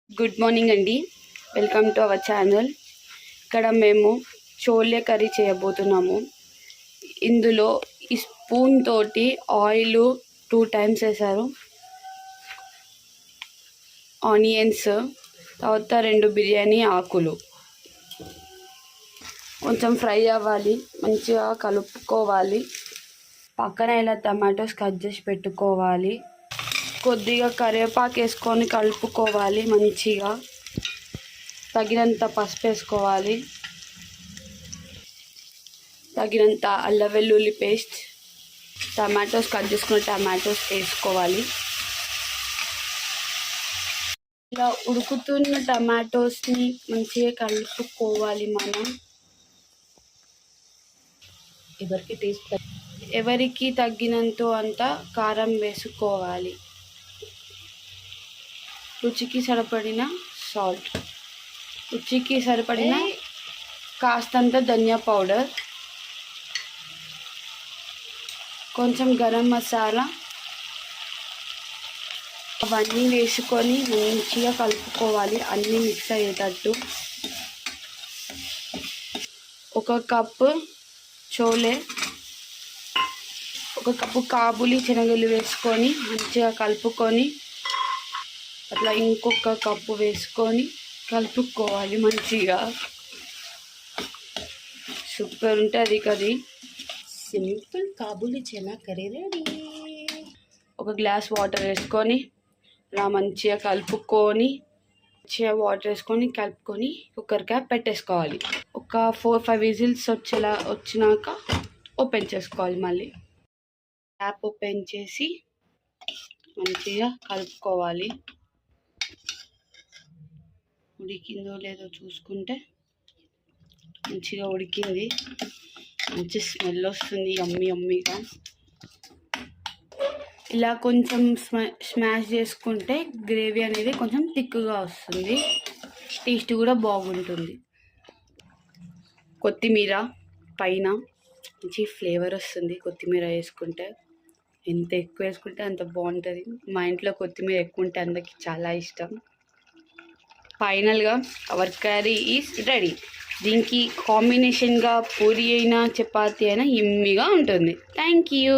Good morning అండి. Welcome to our channel. ఇక్కడ మేము చోలే కర్రీ చేయబోతున్నాము. ఇందులో ఈ స్పూన్ తోటి ఆయిల్ 2 times వేసారు, ఆనియన్స్, తర్వాత 2 బిర్యానీ ఆకులు కొంచెం ఫ్రై అవ్వాలి, మంచిగా కలుపుకోవాలి. పక్కన ఇలా టమాటోస్ కట్ చేసి పెట్టుకోవాలి. కొద్దిగా కరివేపాకు వేసుకొని కలుపుకోవాలి. మంచిగా తగినంత పసుపు వేసుకోవాలి, తగినంత అల్లం వెల్లుల్లి పేస్ట్, టమాటోస్ కట్ చేసుకున్న టమాటోస్ వేసుకోవాలి. ఇలా ఉడుకుతున్న టమాటోస్ని మంచిగా కలుపుకోవాలి. మనం ఎవరికి తగ్గినంత అంత కారం వేసుకోవాలి. రుచికి సరిపడిన సాల్ట్, రుచికి సరిపడిన కాస్తంత ధనియా పౌడర్, కొంచెం గరం మసాలా, అవన్నీ వేసుకొని మంచిగా కలుపుకోవాలి. అన్నీ మిక్స్ అయ్యేటట్టు. 1 కప్పు చోలే, 1 కప్పు కాబూలి శనగలు వేసుకొని మంచిగా కలుపుకొని, అట్లా ఇంకొక కప్పు వేసుకొని కలుపుకోవాలి. మంచిగా సూపర్ ఉంటుంది curry. Simple Kabuli chana curry ready. 1 glass water వేసుకొని ఇలా మంచిగా కలుపుకొని, మంచిగా వాటర్ వేసుకొని కలుపుకొని కుక్కర్ క్యాప్ పెట్టేసుకోవాలి. ఒక 4-5 విజిల్స్ వచ్చినాక ఓపెన్ చేసుకోవాలి. మళ్ళీ క్యాప్ ఓపెన్ చేసి మంచిగా కలుపుకోవాలి. ఉడికిందో లేదో చూసుకుంటే మంచిగా ఉడికింది. మంచి స్మెల్ వస్తుంది, యమ్మీగా. ఇలా కొంచెం స్మాష్ చేసుకుంటే గ్రేవీ అనేది కొంచెం థిక్గా వస్తుంది, టేస్ట్ కూడా బాగుంటుంది. కొత్తిమీర పైన మంచి ఫ్లేవర్ వస్తుంది. కొత్తిమీర వేసుకుంటే ఎంత ఎక్కువ వేసుకుంటే అంత బాగుంటుంది. మా ఇంట్లో కొత్తిమీర ఎక్కువ ఉంటే అందరికి చాలా ఇష్టం. ఫైనల్గా అవర్ కర్రీ ఈజ్ రెడీ. దీనికి కాంబినేషన్గా పూరి అయినా చపాతీ అయినా యమ్మీగా ఉంటుంది. Thank you.